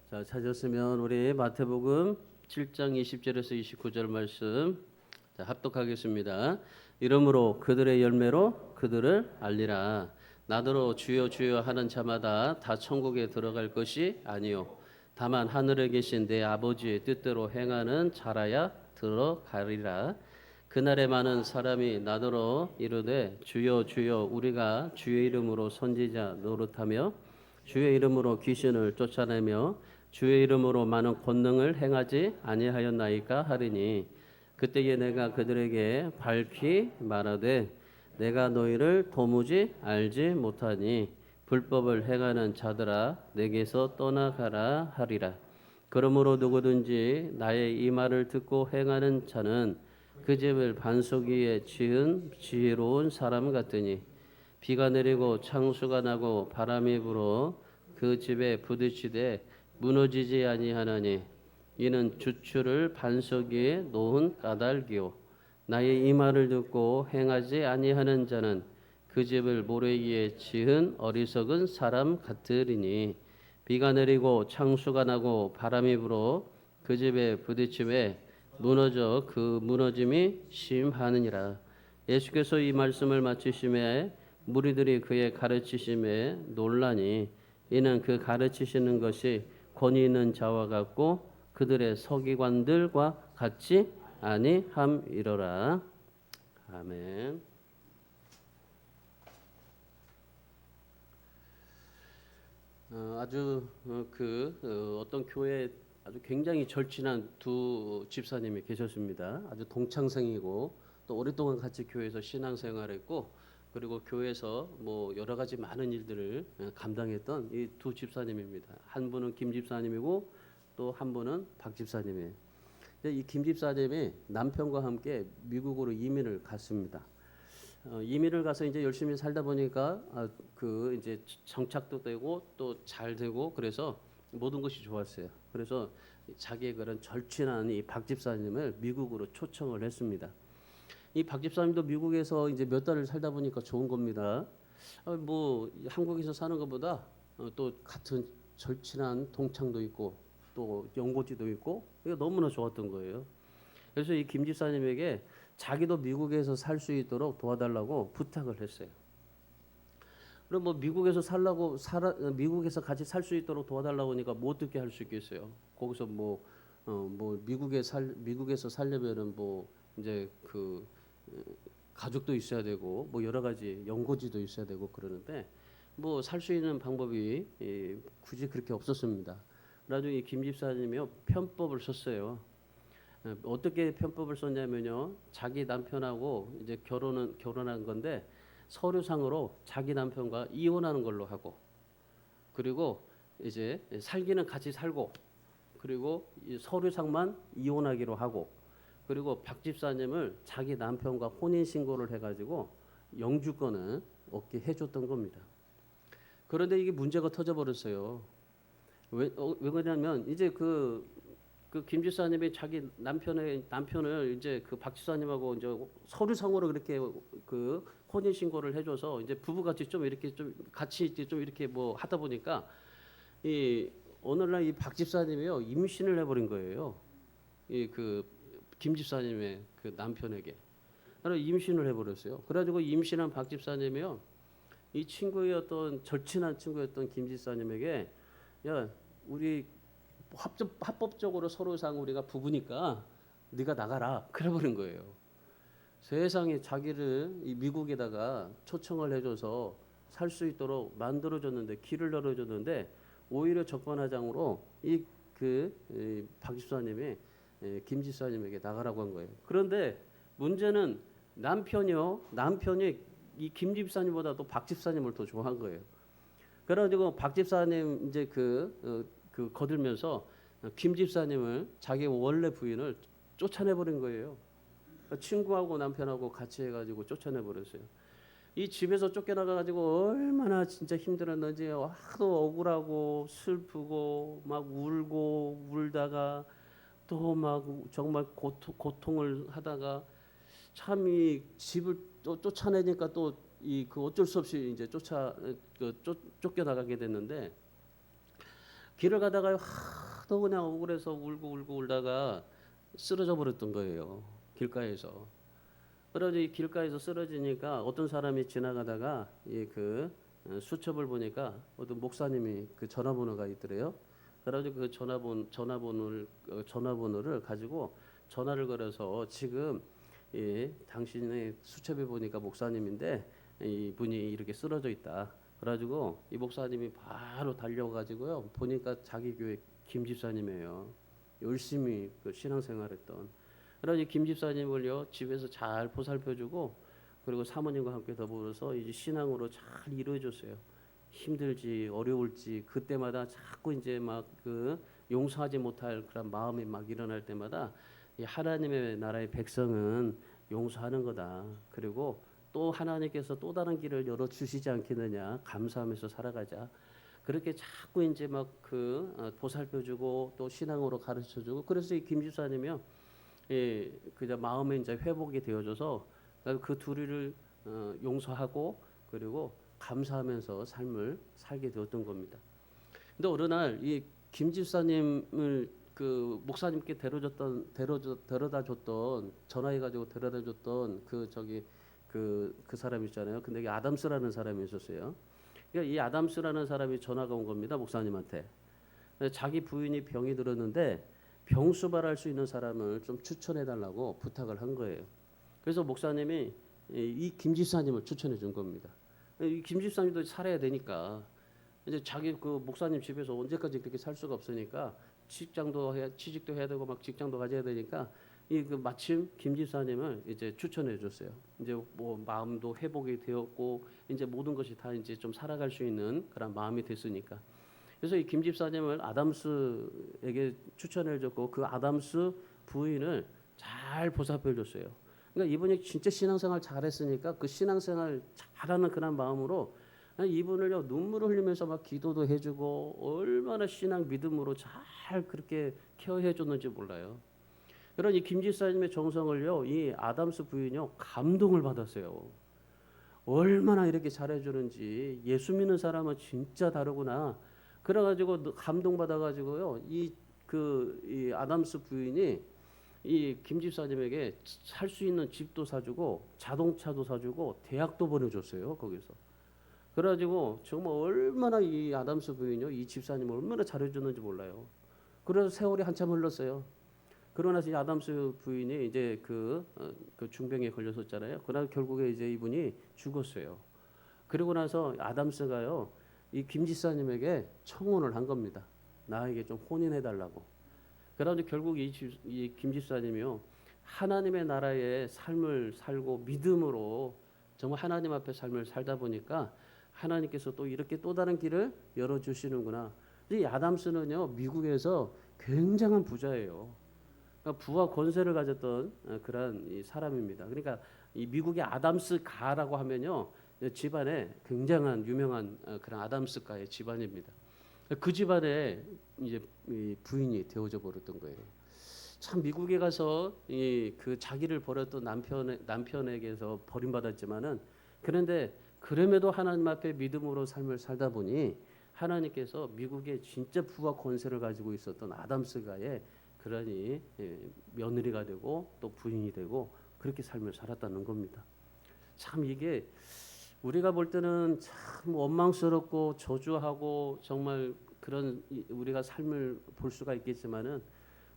자, 찾았으면 우리 마태복음 7장 20절에서 29절 말씀 합독하겠습니다. 이러므로 그들의 열매로 그들을 알리라. 나더러 주여 주여 하는 자마다 다 천국에 들어갈 것이 아니요 다만 하늘에 계신 내 아버지의 뜻대로 행하는 자라야 들어가리라. 그날에 많은 사람이 나더러 이르되 주여 주여 우리가 주의 이름으로 선지자 노릇하며 주의 이름으로 귀신을 쫓아내며 주의 이름으로 많은 권능을 행하지 아니하였나이까 하리니 그때에 내가 그들에게 밝히 말하되 내가 너희를 도무지 알지 못하니 불법을 행하는 자들아 내게서 떠나가라 하리라. 그러므로 누구든지 나의 이 말을 듣고 행하는 자는 그 집을 반석 위에 지은 지혜로운 사람 같으니 비가 내리고 창수가 나고 바람이 불어 그 집에 부딪히되 무너지지 아니하나니 이는 주추를 반석 위에 놓은 까닭이요 나의 이 말을 듣고 행하지 아니하는 자는 그 집을 모래 위에 지은 어리석은 사람 같으리니 비가 내리고 창수가 나고 바람이 불어 그 집에 부딪히매 무너져 그 무너짐이 심하느니라. 예수께서 이 말씀을 마치심에 무리들이 그의 가르치심에 놀라니 이는 그 가르치시는 것이 권위 있는 자와 같고 그들의 서기관들과 같지 아니함이로라. 아멘. 어떤 교회에 아주 굉장히 절친한 두 집사님이 계셨습니다. 아주 동창생이고 또 오랫동안 같이 교회에서 신앙생활했고 그리고 교회에서 뭐 여러 가지 많은 일들을 감당했던 이 두 집사님입니다. 한 분은 김 집사님이고 또 한 분은 박 집사님이에요. 이 김 집사님이 남편과 함께 미국으로 이민을 갔습니다. 이민을 가서 이제 열심히 살다 보니까 이제 정착도 되고 또 잘 되고 그래서 모든 것이 좋았어요. 그래서 자기의 그런 절친한 이 박 집사님을 미국으로 초청을 했습니다. 이 박 집사님도 미국에서 이제 몇 달을 살다 보니까 좋은 겁니다. 뭐 한국에서 사는 것보다 또 같은 절친한 동창도 있고 또 연고지도 있고 이게 너무나 좋았던 거예요. 그래서 이 김 집사님에게 자기도 미국에서 살 수 있도록 도와달라고 부탁을 했어요. 그럼 뭐 미국에서 같이 살 수 있도록 도와달라고 하니까 뭐 어떻게 할 수 있겠어요? 거기서 미국에서 살려면은 뭐 이제 가족도 있어야 되고 뭐 여러 가지 연고지도 있어야 되고 그러는데 뭐 살 수 있는 방법이 굳이 그렇게 없었습니다. 그래가지고 이 김 집사님이요 편법을 썼어요. 어떻게 편법을 썼냐면요, 자기 남편하고 이제 결혼한 건데 서류상으로 자기 남편과 이혼하는 걸로 하고, 그리고 이제 살기는 같이 살고, 그리고 서류상만 이혼하기로 하고, 그리고 박 집사님을 자기 남편과 혼인 신고를 해가지고 영주권을 얻게 해줬던 겁니다. 그런데 이게 문제가 터져버렸어요. 왜 그러냐면 이제 김 집사님이 자기 남편을 이제 박 집사님하고 이제 서류상으로 그렇게 혼인 신고를 해줘서 이제 부부같이 좀 같이 좀 이렇게 뭐 하다 보니까 이 오늘날 이 박 집사님이요 임신을 해버린 거예요. 김 집사님의 남편에게. 그래서 임신을 해버렸어요. 그래가지고 임신한 박 집사님이요 이 절친한 친구였던 김 집사님에게 야 우리 합법적으로 서로상 우리가 부부니까 네가 나가라 그래버린 거예요. 세상에 자기를 이 미국에다가 초청을 해줘서 살 수 있도록 만들어줬는데 길을 열어줬는데 오히려 적반하장으로 박 집사님이 김 집사님에게 나가라고 한 거예요. 그런데 문제는 남편이 이 김 집사님보다도 박 집사님을 더 좋아한 거예요. 그래가지고 박 집사님 이제 거들면서 김 집사님을 자기 원래 부인을 쫓아내버린 거예요. 친구하고 남편하고 같이 해가지고 쫓아내버렸어요. 이 집에서 쫓겨나가지고 얼마나 진짜 힘들었는지 하도 억울하고 슬프고 막 울고 울다가 또 막 정말 고통을 하다가 참 이 집을 또 쫓아내니까 또 어쩔 수 없이 이제 쫓겨나가게 됐는데 길을 가다가 하도 그냥 억울해서 울고 울고 울다가 쓰러져 버렸던 거예요. 길가에서. 그래서 이 길가에서 쓰러지니까 어떤 사람이 지나가다가 이그 수첩을 보니까 어떤 목사님이 그 전화번호가 있더래요. 그래가지고 그 전화번호를 가지고 전화를 걸어서 지금 당신의 수첩에 보니까 목사님인데 이 분이 이렇게 쓰러져 있다. 그래가지고 이 목사님이 바로 달려가지고요. 보니까 자기 교회 김 집사님이에요. 열심히 그 신앙생활했던. 그래서 김 집사님을요 집에서 잘 보살펴주고 그리고 사모님과 함께 더불어서 이제 신앙으로 잘 이루어줬어요. 힘들지 어려울지 그때마다 자꾸 이제 막 그 용서하지 못할 그런 마음이 막 일어날 때마다 이 하나님의 나라의 백성은 용서하는 거다. 그리고 또 하나님께서 또 다른 길을 열어 주시지 않겠느냐 감사하면서 살아가자. 그렇게 자꾸 이제 막 그 보살펴주고 또 신앙으로 가르쳐주고 그래서 이 김 집사님이요, 그저 마음에 이제 회복이 되어져서 그 둘이를 용서하고 그리고 감사하면서 삶을 살게 되었던 겁니다. 근데 어느 날 이 김 집사님을 그 목사님께 데려다 줬던 전화해 가지고 데려다 줬던 그 사람 있잖아요. 근데 이 아담스라는 사람이 있었어요. 그러니까 이 아담스라는 사람이 전화가 온 겁니다. 목사님한테. 자기 부인이 병이 들었는데 병 수발할 수 있는 사람을 좀 추천해 달라고 부탁을 한 거예요. 그래서 목사님이 이 김 집사님을 추천해 준 겁니다. 이 김 집사님도 살아야 되니까 이제 자기 그 목사님 집에서 언제까지 그렇게 살 수가 없으니까 취직도 해야 되고 막 직장도 가져야 되니까 이 그 마침 김 집사님을 이제 추천해 줬어요. 이제 뭐 마음도 회복이 되었고 이제 모든 것이 다 이제 좀 살아갈 수 있는 그런 마음이 됐으니까. 그래서 이 김 집사님을 아담스에게 추천해 줬고 그 아담스 부인을 잘 보살펴 줬어요. 그러니까 이분이 진짜 신앙생활 잘했으니까 그 신앙생활 잘하는 그런 마음으로 이분을요 눈물을 흘리면서 막 기도도 해주고 얼마나 신앙 믿음으로 잘 그렇게 케어해 줬는지 몰라요. 그런 이 김 집사님의 정성을요 이 아담스 부인요 감동을 받았어요. 얼마나 이렇게 잘해주는지 예수 믿는 사람은 진짜 다르구나. 그래가지고 감동 받아가지고요 이 아담스 부인이 이 김 집사님에게 살 수 있는 집도 사주고 자동차도 사주고 대학도 보내줬어요 거기서. 그래가지고 정말 얼마나 이 아담스 부인요 이 집사님을 얼마나 잘해줬는지 몰라요. 그래서 세월이 한참 흘렀어요. 그러고 나서 이 아담스 부인이 이제 그 중병에 걸렸었잖아요. 그러나 결국에 이제 이분이 죽었어요. 그리고 나서 아담스가요 이 김 집사님에게 청혼을 한 겁니다. 나에게 좀 혼인해 달라고. 그래서 결국 이 김 집사님이요 하나님의 나라의 삶을 살고 믿음으로 정말 하나님 앞에 삶을 살다 보니까 하나님께서 또 이렇게 또 다른 길을 열어 주시는구나. 이 아담스는요 미국에서 굉장한 부자예요. 그러니까 부와 권세를 가졌던 그런 이 사람입니다. 그러니까 이 미국의 아담스 가라고 하면요 집안에 굉장한 유명한 그런 아담스 가의 집안입니다. 그 집안에 이제 부인이 되어져 버렸던 거예요. 참 미국에 가서 그 자기를 버렸던 남편에게서 버림받았지만은 그런데 그럼에도 하나님 앞에 믿음으로 삶을 살다 보니 하나님께서 미국의 진짜 부와 권세를 가지고 있었던 아담스가의 그러니 며느리가 되고 또 부인이 되고 그렇게 삶을 살았다는 겁니다. 참 이게 우리가 볼 때는 참 원망스럽고 저주하고 정말 그런 우리가 삶을 볼 수가 있겠지만은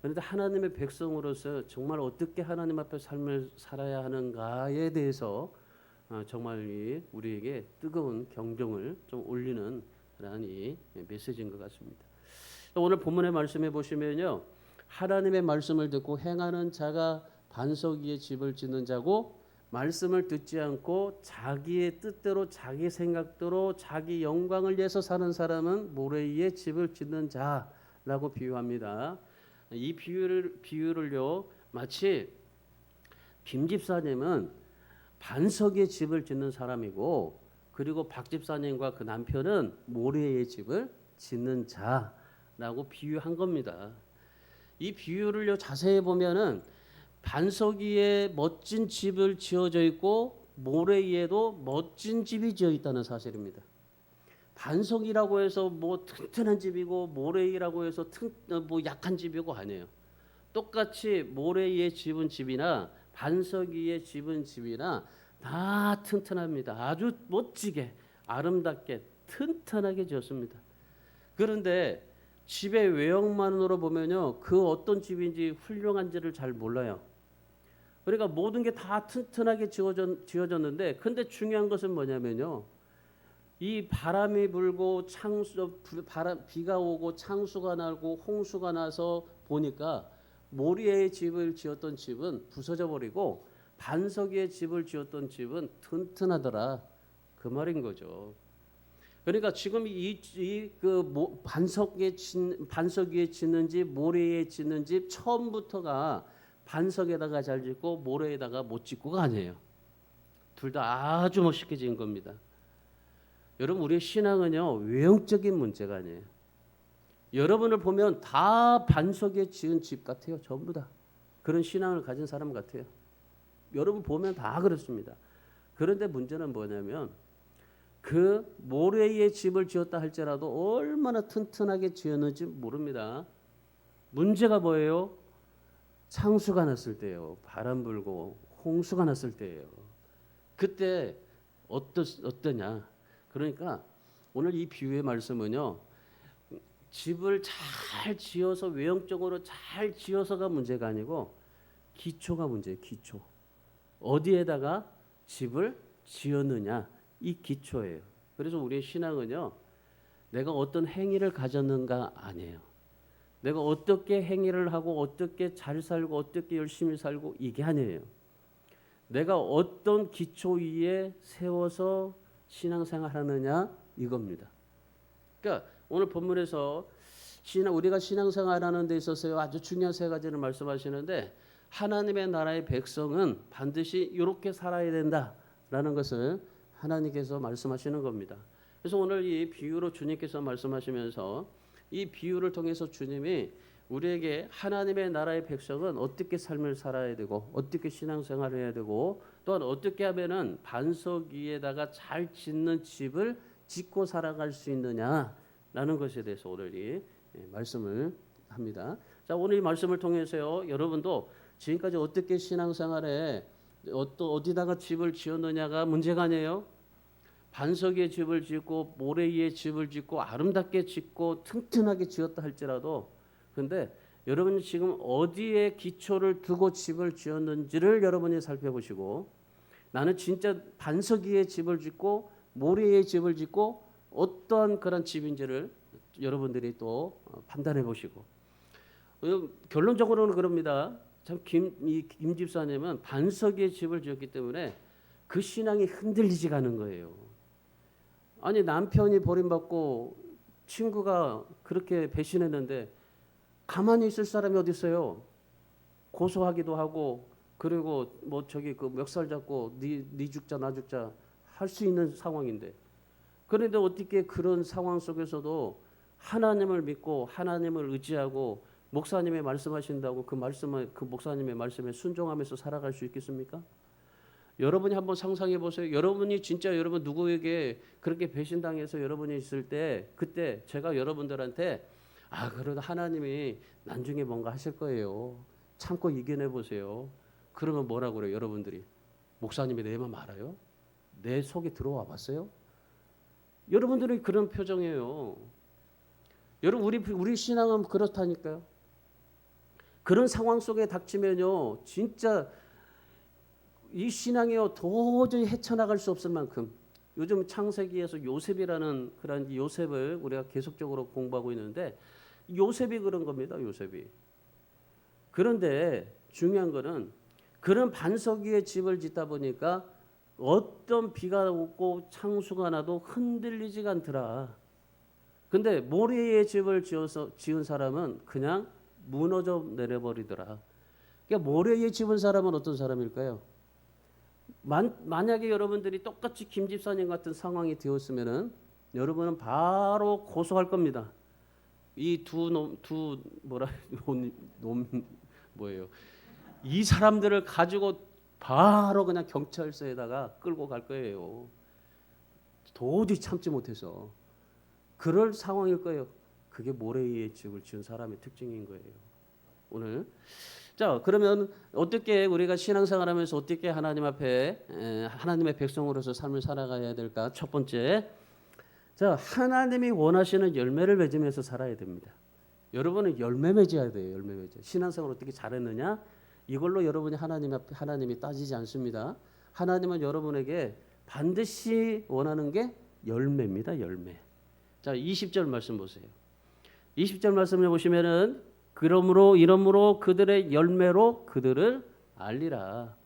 그런데 하나님의 백성으로서 정말 어떻게 하나님 앞에 삶을 살아야 하는가에 대해서 정말 우리에게 뜨거운 경종을 좀 울리는 그런 이 메시지인 것 같습니다. 오늘 본문의 말씀해 보시면요. 하나님의 말씀을 듣고 행하는 자가 반석 위에 집을 짓는 자고 말씀을 듣지 않고 자기의 뜻대로 자기 생각대로 자기 영광을 위해서 사는 사람은 모래 위에 집을 짓는 자라고 비유합니다. 이 비유를요 마치 김 집사님은 반석 위에 집을 짓는 사람이고 그리고 박 집사님과 그 남편은 모래 위에 집을 짓는 자라고 비유한 겁니다. 이 비유를요 자세히 보면은 반석 위에 멋진 집을 지어져 있고 모래 위에도 멋진 집이 지어 있다는 사실입니다. 반석이라고 해서 뭐 튼튼한 집이고 모래이라고 해서 뭐 약한 집이고 아니에요. 똑같이 모래 위에 집은 집이나 반석 위에 집은 집이나 다 튼튼합니다. 아주 멋지게 아름답게 튼튼하게 지었습니다. 그런데 집의 외형만으로 보면요, 그 어떤 집인지 훌륭한지를 잘 몰라요. 그러니까 모든 게 다 튼튼하게 지어졌는데, 근데 중요한 것은 뭐냐면요, 이 바람이 불고 비가 오고 창수가 나고 홍수가 나서 보니까 모리의 집을 지었던 집은 부서져 버리고 반석 위에 집을 지었던 집은 튼튼하더라, 그 말인 거죠. 그러니까 지금 반석 위에 짓는 집, 모래 위에 짓는 집 처음부터가 반석에다가 잘 짓고 모래에다가 못 짓고가 아니에요. 둘 다 아주 멋있게 지은 겁니다. 여러분, 우리의 신앙은요, 외형적인 문제가 아니에요. 여러분을 보면 다 반석에 지은 집 같아요. 전부 다 그런 신앙을 가진 사람 같아요. 여러분 보면 다 그렇습니다. 그런데 문제는 뭐냐면, 그 모래 위에 집을 지었다 할지라도 얼마나 튼튼하게 지었는지 모릅니다. 문제가 뭐예요? 창수가 났을 때예요. 바람 불고 홍수가 났을 때예요. 그때 어떠냐? 그러니까 오늘 이 비유의 말씀은요, 집을 잘 지어서 외형적으로 잘 지어서가 문제가 아니고 기초가 문제예요. 기초. 어디에다가 집을 지었느냐, 이 기초예요. 그래서 우리의 신앙은요, 내가 어떤 행위를 가졌는가 아니에요. 내가 어떻게 행위를 하고 어떻게 잘 살고 어떻게 열심히 살고 이게 아니에요. 내가 어떤 기초 위에 세워서 신앙생활하느냐, 이겁니다. 그러니까 오늘 본문에서 우리가 신앙생활하는 데 있어서 아주 중요한 세 가지를 말씀하시는데, 하나님의 나라의 백성은 반드시 이렇게 살아야 된다라는 것을 하나님께서 말씀하시는 겁니다. 그래서 오늘 이 비유로 주님께서 말씀하시면서, 이 비유를 통해서 주님이 우리에게 하나님의 나라의 백성은 어떻게 삶을 살아야 되고 어떻게 신앙생활을 해야 되고 또한 어떻게 하면은 반석 위에다가 잘 짓는 집을 짓고 살아갈 수 있느냐라는 것에 대해서 오늘 이 말씀을 합니다. 자, 오늘 이 말씀을 통해서요, 여러분도 지금까지 어떻게 신앙생활에 어디다가 집을 지었느냐가 문제가 아니에요. 반석 위에 집을 짓고 모래 위에 집을 짓고 아름답게 짓고 튼튼하게 지었다 할지라도, 근데 여러분이 지금 어디에 기초를 두고 집을 지었는지를 여러분이 살펴보시고, 나는 진짜 반석 위에 집을 짓고 모래 위에 집을 짓고 어떠한 그런 집인지를 여러분들이 또 판단해 보시고, 결론적으로는 그럽니다. 참 김 집사님은 반석 위에 집을 지었기 때문에 그 신앙이 흔들리지가 않은 거예요. 아니, 남편이 버림받고 친구가 그렇게 배신했는데 가만히 있을 사람이 어디 있어요? 고소하기도 하고, 그리고 뭐 저기 그 멱살 잡고 네 죽자 나 죽자 할 수 있는 상황인데, 그런데 어떻게 그런 상황 속에서도 하나님을 믿고 하나님을 의지하고 목사님의 말씀하신다고 그 목사님의 말씀에 순종하면서 살아갈 수 있겠습니까? 여러분이 한번 상상해 보세요. 여러분이 진짜 여러분 누구에게 그렇게 배신당해서 여러분이 있을 때, 그때 제가 여러분들한테 그래도 하나님이 나중에 뭔가 하실 거예요, 참고 이겨내 보세요, 그러면 뭐라고 그래요? 여러분들이 목사님이 내 맘 알아요? 내 속에 들어와 봤어요? 여러분들이 그런 표정이에요. 여러분, 우리 신앙은 그렇다니까요. 그런 상황 속에 닥치면요, 진짜 이 신앙이요 도저히 헤쳐나갈 수 없을 만큼, 요즘 창세기에서 요셉이라는 그런 요셉을 우리가 계속적으로 공부하고 있는데, 요셉이 그런 겁니다. 요셉이. 그런데 중요한 거는 그런 반석 위에 집을 짓다 보니까 어떤 비가 오고 창수가 나도 흔들리지가 않더라. 근데 모래 위에 집을 지은 사람은 그냥 무너져 내려버리더라. 그러니까 모래 위에 집은 사람은 어떤 사람일까요? 만약에 여러분들이 똑같이 김 집사님 같은 상황이 되었으면은 여러분은 바로 고소할 겁니다. 이 뭐예요? 이 사람들을 가지고 바로 그냥 경찰서에다가 끌고 갈 거예요. 도저히 참지 못해서. 그럴 상황일 거예요. 그게 모래의 예측을 지은 사람의 특징인 거예요. 오늘 자 그러면 어떻게 우리가 신앙생활하면서 어떻게 하나님 앞에 하나님의 백성으로서 삶을 살아가야 될까? 첫 번째, 자 하나님이 원하시는 열매를 맺으면서 살아야 됩니다. 여러분은 열매 맺어야 돼요. 열매 맺어. 신앙생활 어떻게 잘했느냐? 이걸로 여러분이 하나님 앞에 하나님이 따지지 않습니다. 하나님은 여러분에게 반드시 원하는 게 열매입니다. 열매. 자 20절 말씀 보세요. 20절 말씀을 보시면은 그러므로 이러므로 그들의 열매로 그들을 알리라.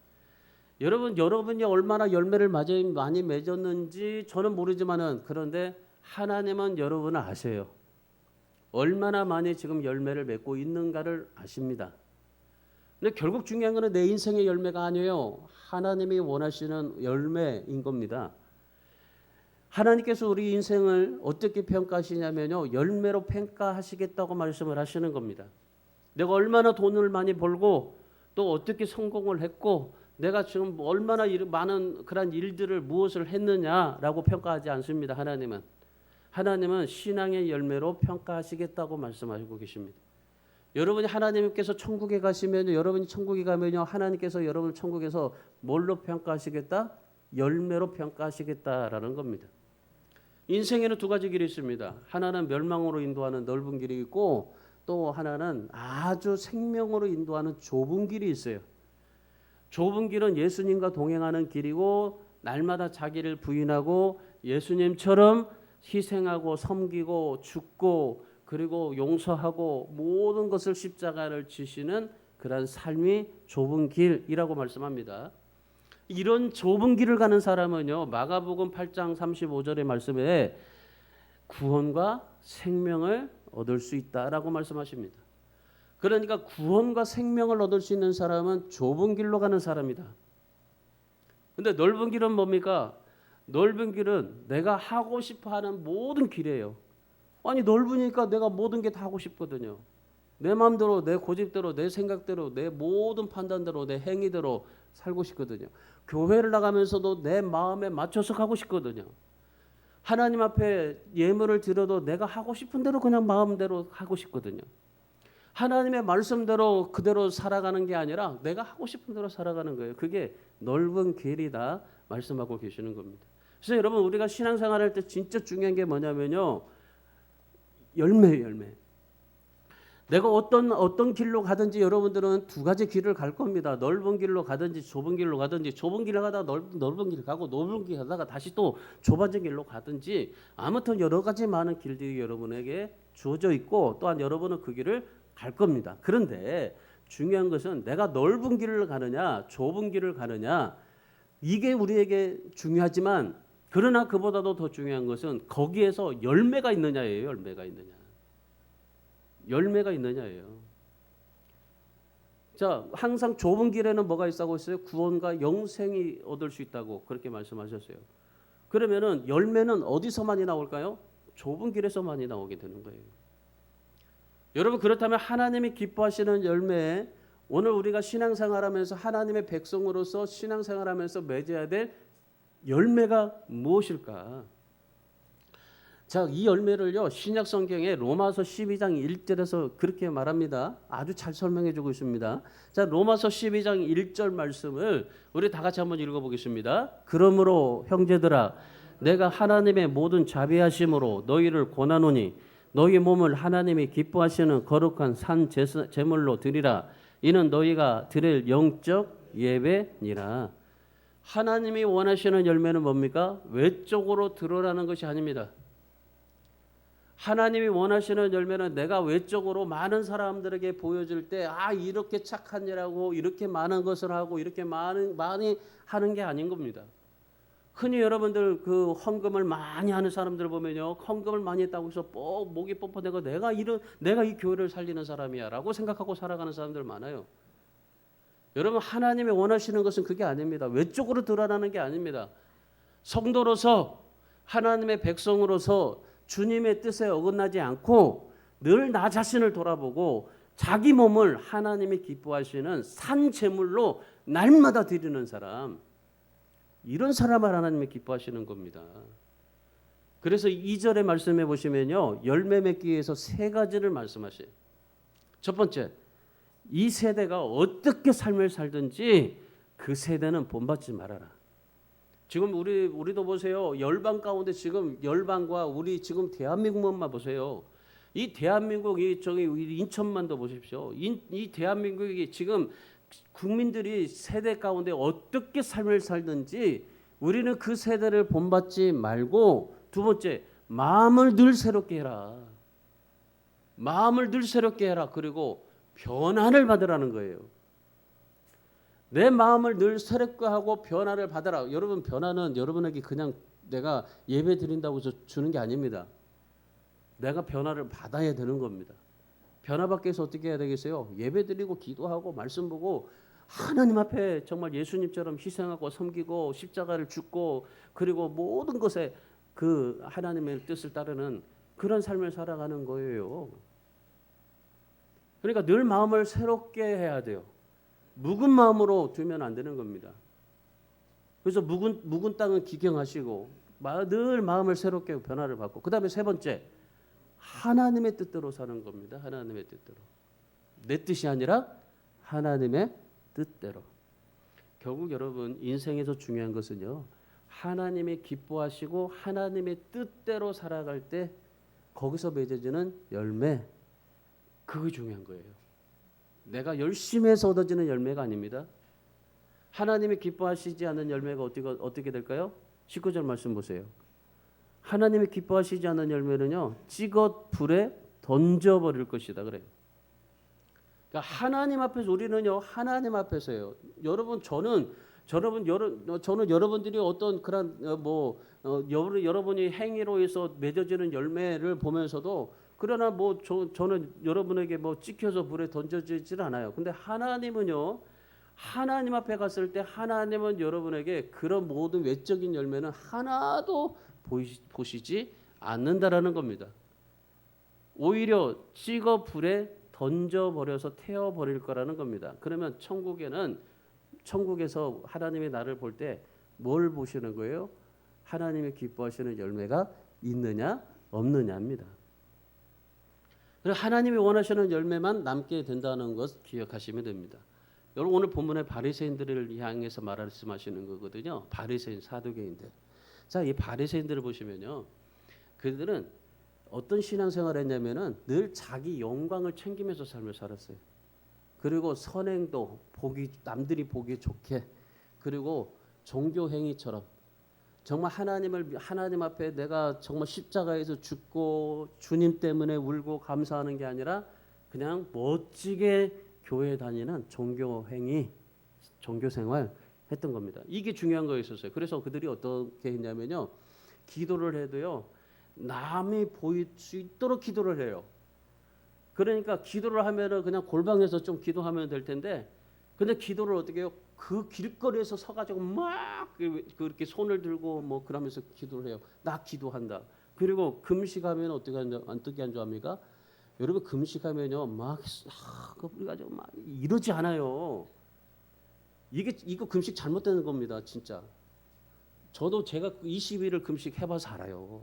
여러분이 얼마나 열매를 많이 맺었는지 저는 모르지만은 그런데 하나님은 여러분을 아세요. 얼마나 많이 지금 열매를 맺고 있는가를 아십니다. 근데 결국 중요한 거는 내 인생의 열매가 아니에요. 하나님이 원하시는 열매인 겁니다. 하나님께서 우리 인생을 어떻게 평가하시냐면요. 열매로 평가하시겠다고 말씀을 하시는 겁니다. 내가 얼마나 돈을 많이 벌고 또 어떻게 성공을 했고 내가 지금 얼마나 많은 그런 일들을 무엇을 했느냐라고 평가하지 않습니다. 하나님은 신앙의 열매로 평가하시겠다고 말씀하시고 계십니다. 여러분이 하나님께서 천국에 가시면요. 여러분이 천국에 가면요. 하나님께서 여러분을 천국에서 뭘로 평가하시겠다? 열매로 평가하시겠다라는 겁니다. 인생에는 두 가지 길이 있습니다. 하나는 멸망으로 인도하는 넓은 길이 있고 또 하나는 아주 생명으로 인도하는 좁은 길이 있어요. 좁은 길은 예수님과 동행하는 길이고 날마다 자기를 부인하고 예수님처럼 희생하고 섬기고 죽고 그리고 용서하고 모든 것을 십자가를 지시는 그런 삶이 좁은 길이라고 말씀합니다. 이런 좁은 길을 가는 사람은요. 마가복음 8장 35절의 말씀에 구원과 생명을 얻을 수 있다라고 말씀하십니다. 그러니까 구원과 생명을 얻을 수 있는 사람은 좁은 길로 가는 사람이다. 근데 넓은 길은 뭡니까? 넓은 길은 내가 하고 싶어 하는 모든 길이에요. 아니 넓으니까 내가 모든 게 다 하고 싶거든요. 내 마음대로 내 고집대로 내 생각대로 내 모든 판단대로 내 행위대로 살고 싶거든요. 교회를 나가면서도 내 마음에 맞춰서 가고 싶거든요. 하나님 앞에 예물을 드려도 내가 하고 싶은 대로 그냥 마음대로 하고 싶거든요. 하나님의 말씀대로 그대로 살아가는 게 아니라 내가 하고 싶은 대로 살아가는 거예요. 그게 넓은 길이다 말씀하고 계시는 겁니다. 그래서 여러분 우리가 신앙생활할 때 진짜 중요한 게 뭐냐면요. 열매. 내가 어떤 길로 가든지 여러분들은 두 가지 길을 갈 겁니다. 넓은 길로 가든지 좁은 길로 가든지 좁은 길을 가다가 넓은 길을 가고 넓은 길 가다가 다시 또 좁아진 길로 가든지 아무튼 여러 가지 많은 길들이 여러분에게 주어져 있고 또한 여러분은 그 길을 갈 겁니다. 그런데 중요한 것은 내가 넓은 길을 가느냐 좁은 길을 가느냐 이게 우리에게 중요하지만 그러나 그보다도 더 중요한 것은 거기에서 열매가 있느냐예요. 열매가 있느냐예요. 자, 항상 좁은 길에는 뭐가 있다고 했어요? 구원과 영생이 얻을 수 있다고 그렇게 말씀하셨어요. 그러면은 열매는 어디서 많이 나올까요? 좁은 길에서 많이 나오게 되는 거예요. 여러분 그렇다면 하나님이 기뻐하시는 열매, 오늘 우리가 신앙생활하면서 하나님의 백성으로서 신앙생활하면서 맺어야 될 열매가 무엇일까? 자, 이 열매를요 신약 성경에 로마서 12장 1절에서 그렇게 말합니다. 아주 잘 설명해주고 있습니다. 자, 로마서 12장 1절 말씀을 우리 다 같이 한번 읽어보겠습니다. 그러므로 형제들아, 내가 하나님의 모든 자비하심으로 너희를 권하노니 너희 몸을 하나님이 기뻐하시는 거룩한 산 제물로 드리라. 이는 너희가 드릴 영적 예배니라. 하나님이 원하시는 열매는 뭡니까? 외적으로 드러나는 것이 아닙니다. 하나님이 원하시는 열매는 내가 외적으로 많은 사람들에게 보여줄 때 이렇게 착한 일하고 이렇게 많은 것을 하고 이렇게 많이 하는 게 아닌 겁니다. 흔히 여러분들 그 헌금을 많이 하는 사람들 보면요, 헌금을 많이 했다고 해서 목이 뻣뻣해가 내가 이 교회를 살리는 사람이야라고 생각하고 살아가는 사람들 많아요. 여러분 하나님이 원하시는 것은 그게 아닙니다. 외적으로 드러나는 게 아닙니다. 성도로서 하나님의 백성으로서 주님의 뜻에 어긋나지 않고 늘 나 자신을 돌아보고 자기 몸을 하나님이 기뻐하시는 산 제물로 날마다 드리는 사람, 이런 사람을 하나님이 기뻐하시는 겁니다. 그래서 2절의 말씀해 보시면요. 열매 맺기 위해서 세 가지를 말씀하셔요. 첫 번째, 이 세대가 어떻게 삶을 살든지 그 세대는 본받지 말아라. 지금 우리도 보세요. 열방 가운데 지금 열방과 우리 지금 대한민국만 보세요. 이 대한민국 저기 인천만도 보십시오. 이 대한민국이 지금 국민들이 세대 가운데 어떻게 삶을 살든지 우리는 그 세대를 본받지 말고, 두 번째, 마음을 늘 새롭게 해라. 마음을 늘 새롭게 해라. 그리고 변화를 받으라는 거예요. 내 마음을 늘 새롭게 하고 변화를 받아라. 여러분, 변화는 여러분에게 그냥 내가 예배 드린다고 해서 주는 게 아닙니다. 내가 변화를 받아야 되는 겁니다. 변화받기 위해서 어떻게 해야 되겠어요? 예배 드리고 기도하고 말씀 보고 하나님 앞에 정말 예수님처럼 희생하고 섬기고 십자가를 죽고 그리고 모든 것에 그 하나님의 뜻을 따르는 그런 삶을 살아가는 거예요. 그러니까 늘 마음을 새롭게 해야 돼요. 묵은 마음으로 두면 안 되는 겁니다. 그래서 묵은 땅은 기경하시고 늘 마음을 새롭게 변화를 받고, 그 다음에 세 번째, 하나님의 뜻대로 사는 겁니다. 하나님의 뜻대로. 내 뜻이 아니라 하나님의 뜻대로. 결국 여러분 인생에서 중요한 것은요, 하나님이 기뻐하시고 하나님의 뜻대로 살아갈 때 거기서 맺어지는 열매, 그게 중요한 거예요. 내가 열심히 해서 얻어지는 열매가 아닙니다. 하나님이 기뻐하시지 않는 열매가 어떻게 될까요? 19절 말씀 보세요. 하나님이 기뻐하시지 않는 열매는요, 찍어 불에 던져버릴 것이다 그래요. 그러니까 하나님 앞에서, 우리는요 하나님 앞에서요. 여러분, 저는 여러분들이 어떤 그런 여러분이 행위로 해서 맺어지는 열매를 보면서도, 그러나 저는 여러분에게 찍혀서 불에 던져지질 않아요. 근데 하나님은요, 하나님 앞에 갔을 때 하나님은 여러분에게 그런 모든 외적인 열매는 하나도 보시지 않는다라는 겁니다. 오히려 찍어 불에 던져버려서 태워버릴 거라는 겁니다. 그러면 천국에서 하나님이 나를 볼 때 뭘 보시는 거예요? 하나님이 기뻐하시는 열매가 있느냐 없느냐입니다. 그래서 하나님이 원하시는 열매만 남게 된다는 것 기억하시면 됩니다. 여러분, 오늘 본문의 바리새인들을 향해서 말씀하시는 거거든요. 바리새인, 사두개인들. 자, 이 바리새인들을 보시면요, 그들은 어떤 신앙생활을 했냐면은 늘 자기 영광을 챙기면서 삶을 살았어요. 그리고 선행도 남들이 보기 좋게, 그리고 종교 행위처럼 정말 하나님 앞에 내가 정말 십자가에서 죽고 주님 때문에 울고 감사하는 게 아니라 그냥 멋지게 교회 다니는 종교 행위, 종교 생활 했던 겁니다. 이게 중요한 거였었어요. 그래서 그들이 어떻게 했냐면요, 기도를 해도요 남이 보일 수 있도록 기도를 해요. 그러니까 기도를 하면은 그냥 골방에서 좀 기도하면 될 텐데, 근데 기도를 어떻게 해요? 그 길거리에서 서가지고 막 그렇게 손을 들고 그러면서 기도를 해요. 나 기도한다. 그리고 금식하면 어떻게 안 좋아합니까? 여러분, 금식하면요 그래가지고 막 이러지 않아요. 이거 금식 잘못되는 겁니다, 진짜. 저도 제가 20일을 금식 해봐서 알아요.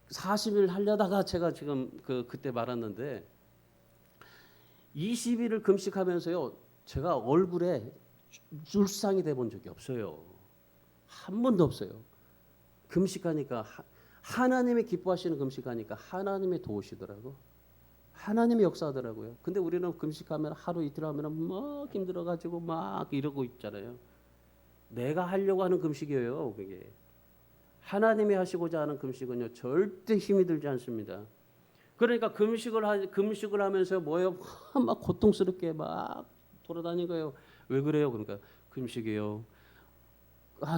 40일 하려다가 제가 지금 그때 말았는데, 20일을 금식하면서요, 제가 얼굴에 줄상이 돼 본 적이 없어요. 한 번도 없어요. 금식하니까 하나님이 기뻐하시는 금식하니까 하나님이 도우시더라고. 하나님이 역사하더라고요. 근데 우리는 금식하면 하루 이틀 하면 막 힘들어가지고 막 이러고 있잖아요. 내가 하려고 하는 금식이에요, 그게. 하나님이 하시고자 하는 금식은요 절대 힘이 들지 않습니다. 그러니까 금식을 하면서 뭐예요? 막 고통스럽게 막 돌아다니고요. 왜 그래요? 그러니까 금식이에요.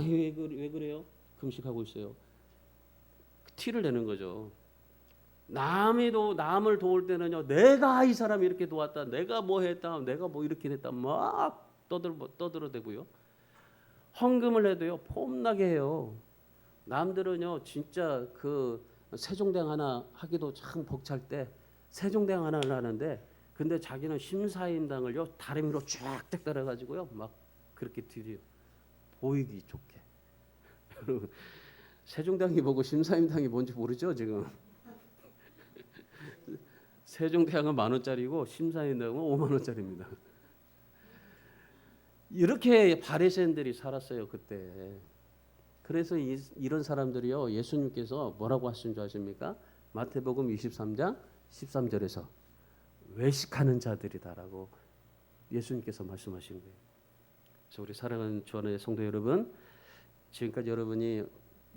왜 그래요? 금식하고 있어요. 티를 내는 거죠. 남을 도울 때는요, 내가 이 사람이 이렇게 도왔다, 내가 뭐 했다, 내가 뭐 이렇게 됐다, 막 떠들어대고요. 헌금을 해도요 폼나게 해요. 남들은요 진짜 세종대왕 하나 하기도 참 벅찰 때 세종대왕 하나를 하는데, 근데 자기는 심사임당을요 다리 위로 쫙 따라가지고요 막 그렇게 드려요. 보이기 좋게. 세종대왕이 뭐고 심사임당이 뭔지 모르죠 지금. 세종대왕은 10,000원짜리고 심사임당은 50,000원짜리입니다. 이렇게 바리새인들이 살았어요 그때. 그래서 이런 사람들이요 예수님께서 뭐라고 하신 줄 아십니까? 마태복음 23장 13절에서 외식하는 자들이다라고 예수님께서 말씀하신 거예요. 그래서 우리 사랑하는 주안의 성도 여러분, 지금까지 여러분이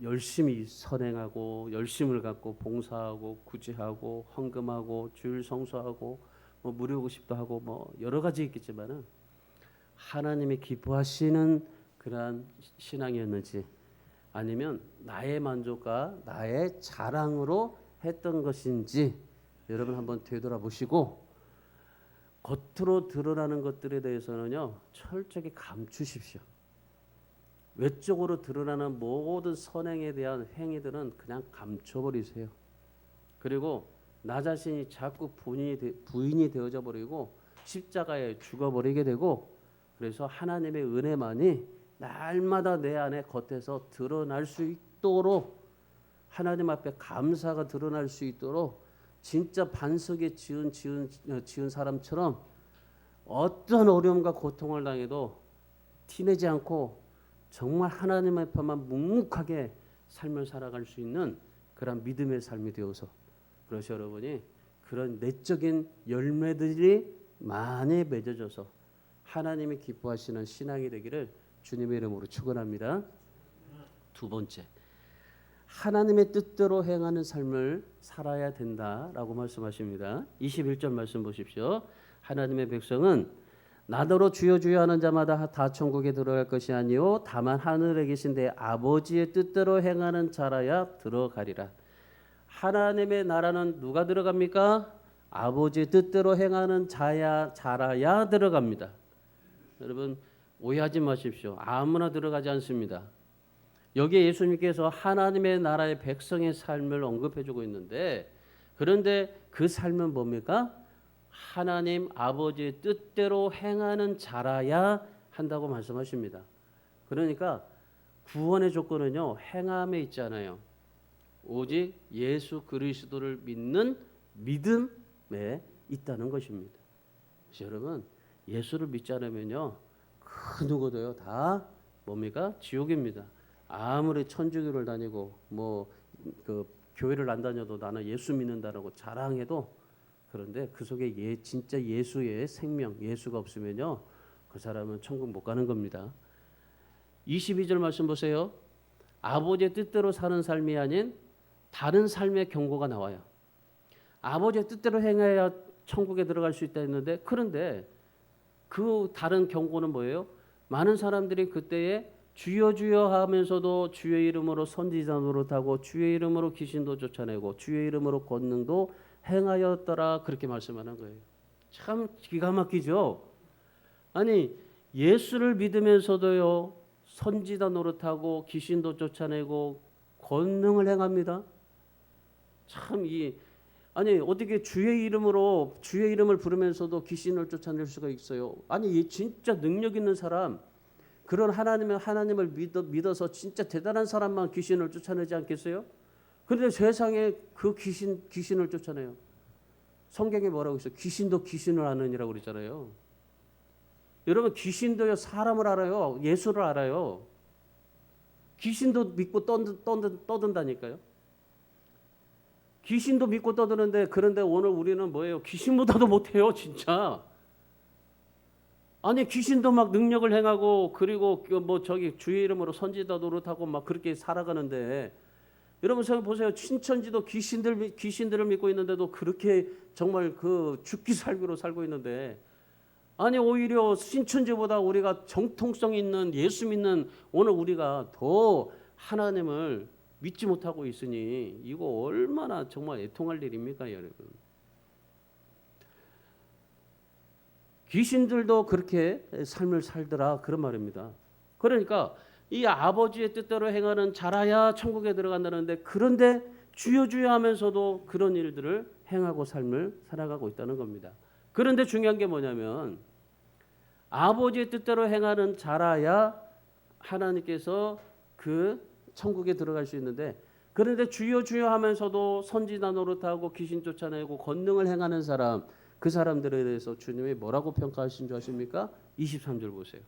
열심히 선행하고 열심을 갖고 봉사하고 구제하고 헌금하고 주일 성수하고 뭐 무료급식도 하고 뭐 여러 가지 있겠지만은 하나님이 기뻐하시는 그러한 신앙이었는지 아니면 나의 만족과 나의 자랑으로 했던 것인지 여러분 한번 되돌아보시고 겉으로 드러나는 것들에 대해서는요 철저히 감추십시오. 외적으로 드러나는 모든 선행에 대한 행위들은 그냥 감춰버리세요. 그리고 나 자신이 자꾸 부인이 되어져 버리고 십자가에 죽어버리게 되고 그래서 하나님의 은혜만이 날마다 내 안에 겉에서 드러날 수 있도록 하나님 앞에 감사가 드러날 수 있도록 진짜 반석에 지은 사람처럼 어떤 어려움과 고통을 당해도 티내지 않고 정말 하나님 앞에만 묵묵하게 삶을 살아갈 수 있는 그런 믿음의 삶이 되어서 그래서 여러분이 그런 내적인 열매들이 많이 맺어져서 하나님이 기뻐하시는 신앙이 되기를 주님의 이름으로 축원합니다. 두 번째, 하나님의 뜻대로 행하는 삶을 살아야 된다라고 말씀하십니다. 21절 말씀 보십시오. 하나님의 백성은 나더러 주여 주여 하는 자마다 다 천국에 들어갈 것이 아니요 다만 하늘에 계신 내 아버지의 뜻대로 행하는 자라야 들어가리라. 하나님의 나라는 누가 들어갑니까? 아버지의 뜻대로 행하는 자라야 들어갑니다. 여러분 오해하지 마십시오. 아무나 들어가지 않습니다. 여기에 예수님께서 하나님의 나라의 백성의 삶을 언급해주고 있는데 그런데 그 삶은 뭡니까? 하나님 아버지의 뜻대로 행하는 자라야 한다고 말씀하십니다. 그러니까 구원의 조건은요 행함에 있지 않아요. 오직 예수 그리스도를 믿는 믿음에 있다는 것입니다. 그래서 여러분 예수를 믿지 않으면요 그 누구도요 다 뭡니까? 지옥입니다. 아무리 천주교를 다니고 뭐 그 교회를 안 다녀도 나는 예수 믿는다라고 자랑해도 그런데 그 속에 진짜 예수의 생명 예수가 없으면요 그 사람은 천국 못 가는 겁니다. 22절 말씀 보세요. 아버지의 뜻대로 사는 삶이 아닌 다른 삶의 경고가 나와요. 아버지의 뜻대로 행해야 천국에 들어갈 수 있다 했는데 그런데 그 다른 경고는 뭐예요? 많은 사람들이 그때에 주여 주여 하면서도 주의 이름으로 선지자 노릇하고 주의 이름으로 귀신도 쫓아내고 주의 이름으로 권능도 행하였더라 그렇게 말씀하는 거예요. 참 기가 막히죠. 아니 예수를 믿으면서도요 선지자 노릇하고 귀신도 쫓아내고 권능을 행합니다. 참 아니 어떻게 주의 이름을 부르면서도 귀신을 쫓아낼 수가 있어요? 아니 진짜 능력 있는 사람 그런 하나님을 믿어서 진짜 대단한 사람만 귀신을 쫓아내지 않겠어요? 그런데 세상에 그 귀신을 쫓아내요. 성경에 뭐라고 있어요? 귀신도 귀신을 아느니라고 그러잖아요. 여러분 귀신도요 사람을 알아요. 예수를 알아요. 귀신도 믿고 떠든다니까요. 귀신도 믿고 떠드는데 그런데 오늘 우리는 뭐예요? 귀신보다도 못해요 진짜. 아니 귀신도 막 능력을 행하고 그리고 뭐 저기 주의 이름으로 선지자 노릇하고 막 그렇게 살아가는데 여러분 보세요. 신천지도 귀신들을 믿고 있는데도 그렇게 정말 그 죽기 살기로 살고 있는데 아니 오히려 신천지보다 우리가 정통성 있는 예수 믿는 오늘 우리가 더 하나님을 믿지 못하고 있으니 이거 얼마나 정말 애통할 일입니까 여러분. 귀신들도 그렇게 삶을 살더라 그런 말입니다. 그러니까 이 아버지의 뜻대로 행하는 자라야 천국에 들어간다는데 그런데 주여 주여 하면서도 그런 일들을 행하고 삶을 살아가고 있다는 겁니다. 그런데 중요한 게 뭐냐면 아버지의 뜻대로 행하는 자라야 하나님께서 그 천국에 들어갈 수 있는데, 그런데 주여 주여 하면서도 선지자 노릇하고 귀신 쫓아내고 권능을 행하는 사람, 그 사람들에 대해서 주님이 뭐라고 평가하신 줄 아십니까? 23절 보세요.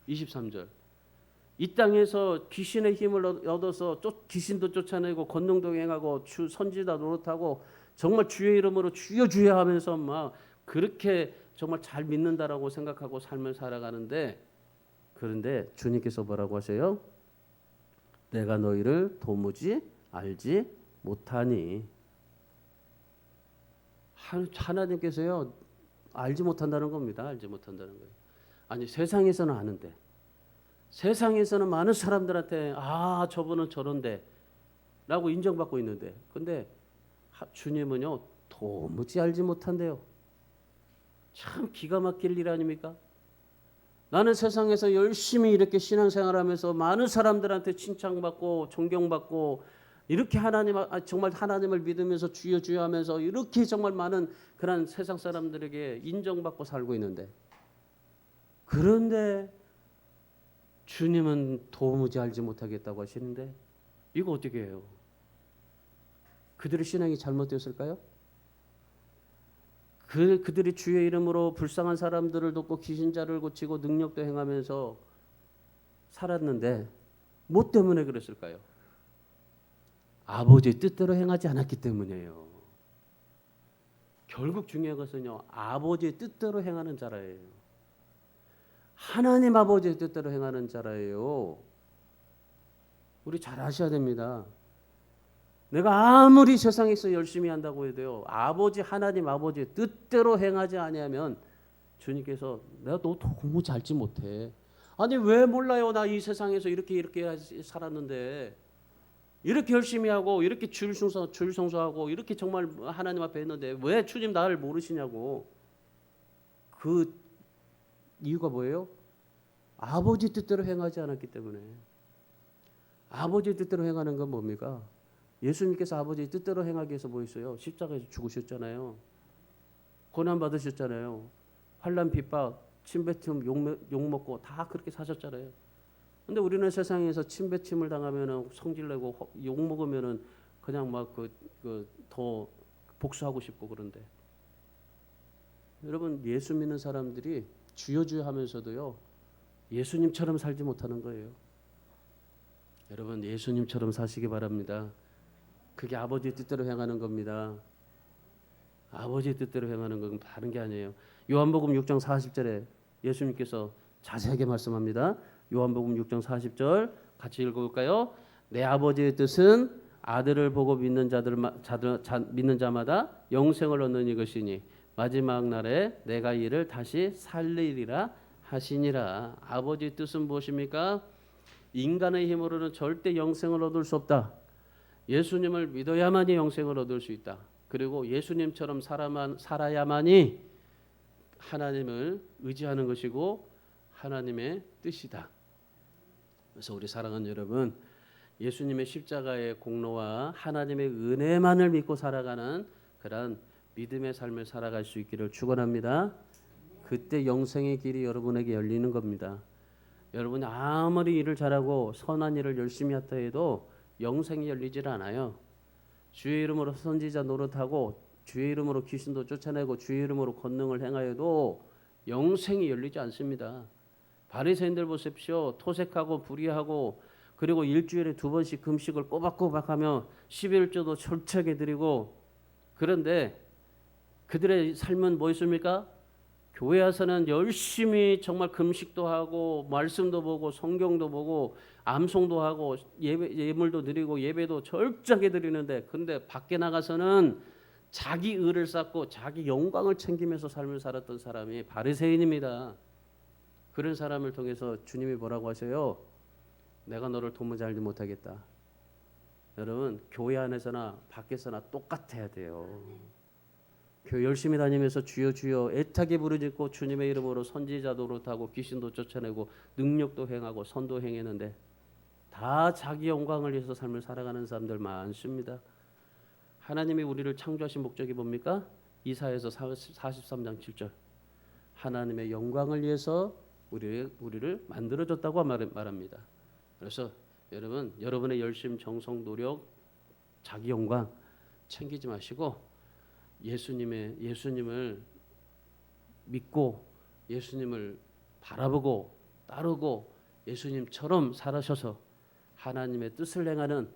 23절. 이 땅에서 귀신의 힘을 얻어서 귀신도 쫓아내고 권능도 행하고 선지자 노릇하고 정말 주의 이름으로 주여 주여 하면서 막 그렇게 정말 잘 믿는다라고 생각하고 삶을 살아가는데, 그런데 주님께서 뭐라고 하세요? 내가 너희를 도무지 알지 못하니. 하나님께서요, 알지 못한다는 겁니다. 알지 못한다는 거예요. 아니, 세상에서는 아는데, 세상에서는 많은 사람들한테 저분은 저런데 라고 인정받고 있는데, 근데 주님은요 도무지 알지 못한대요. 참 기가 막힐 일 아닙니까? 나는 세상에서 열심히 이렇게 신앙생활하면서 많은 사람들한테 칭찬받고 존경받고 이렇게 정말 하나님을 믿으면서 주여 주여 하면서 이렇게 정말 많은 그런 세상 사람들에게 인정받고 살고 있는데, 그런데 주님은 도무지 알지 못하겠다고 하시는데, 이거 어떻게 해요? 그들의 신앙이 잘못되었을까요? 그들이 주의 이름으로 불쌍한 사람들을 돕고 귀신자를 고치고 능력도 행하면서 살았는데 뭐 때문에 그랬을까요? 아버지의 뜻대로 행하지 않았기 때문이에요. 결국 중요한 것은요, 아버지의 뜻대로 행하는 자라예요. 하나님 아버지의 뜻대로 행하는 자라예요. 우리 잘 아셔야 됩니다. 내가 아무리 세상에서 열심히 한다고 해도요, 하나님 아버지의 뜻대로 행하지 아니하면 주님께서 내가 너 도무지 알지 못해. 아니 왜 몰라요? 나 이 세상에서 이렇게 살았는데, 이렇게 열심히 하고 이렇게 줄 성수하고 이렇게 정말 하나님 앞에 했는데 왜 주님 나를 모르시냐고. 그 이유가 뭐예요? 아버지 뜻대로 행하지 않았기 때문에. 아버지 뜻대로 행하는 건 뭡니까? 예수님께서 아버지의 뜻대로 행하기 위해서 뭐 했어요? 십자가에서 죽으셨잖아요. 고난 받으셨잖아요. 환난 핍박, 침뱉음, 욕먹고 다 그렇게 사셨잖아요. 근데 우리는 세상에서 침뱉음을 당하면은 성질내고 욕먹으면은 그냥 막 더 복수하고 싶고 그런데, 여러분 예수 믿는 사람들이 주여 주여 하면서도요 예수님처럼 살지 못하는 거예요. 여러분 예수님처럼 사시기 바랍니다. 그게 아버지의 뜻대로 행하는 겁니다. 아버지의 뜻대로 행하는 건 다른 게 아니에요. 요한복음 6장 40절에 예수님께서 자세하게 말씀합니다. 요한복음 6장 40절 같이 읽어볼까요? 내 아버지의 뜻은 아들을 보고 믿는 믿는 자마다 영생을 얻는 이것이니 마지막 날에 내가 이를 다시 살리리라 하시니라. 아버지의 뜻은 무엇입니까? 인간의 힘으로는 절대 영생을 얻을 수 없다. 예수님을 믿어야만이 영생을 얻을 수 있다. 그리고 예수님처럼 살아야만이 하나님을 의지하는 것이고 하나님의 뜻이다. 그래서 우리 사랑하는 여러분, 예수님의 십자가의 공로와 하나님의 은혜만을 믿고 살아가는 그런 믿음의 삶을 살아갈 수 있기를 축원합니다. 그때 영생의 길이 여러분에게 열리는 겁니다. 여러분이 아무리 일을 잘하고 선한 일을 열심히 하다 해도 영생이 열리질 않아요. 주의 이름으로 선지자 노릇하고 주의 이름으로 귀신도 쫓아내고 주의 이름으로 권능을 행하여도 영생이 열리지 않습니다. 바리새인들 보십시오. 토색하고 불의하고 그리고 일주일에 2번씩 금식을 꼬박꼬박하며 11조도 철저하게 드리고, 그런데 그들의 삶은 뭐였습니까? 교회 와서는 열심히 정말 금식도 하고 말씀도 보고 성경도 보고 암송도 하고 예물도 드리고 예배도 철저하게 드리는데, 그런데 밖에 나가서는 자기 의를 쌓고 자기 영광을 챙기면서 삶을 살았던 사람이 바리새인입니다. 그런 사람을 통해서 주님이 뭐라고 하세요? 내가 너를 도무지 알지 못하겠다. 여러분 교회 안에서나 밖에서나 똑같아야 돼요. 교회 열심히 다니면서 주여 주여 애타게 부르짖고 주님의 이름으로 선지자 노릇하고 귀신도 쫓아내고 능력도 행하고 선도 행했는데 다 자기 영광을 위해서 삶을 살아가는 사람들 많습니다. 하나님이 우리를 창조하신 목적이 뭡니까? 이사야서 43장 7절 하나님의 영광을 위해서 우리를 만들어줬다고 말합니다. 그래서 여러분, 여러분의 열심, 정성, 노력, 자기 영광 챙기지 마시고 예수님을 믿고 예수님을 바라보고 따르고 예수님처럼 살아셔서 하나님의 뜻을 행하는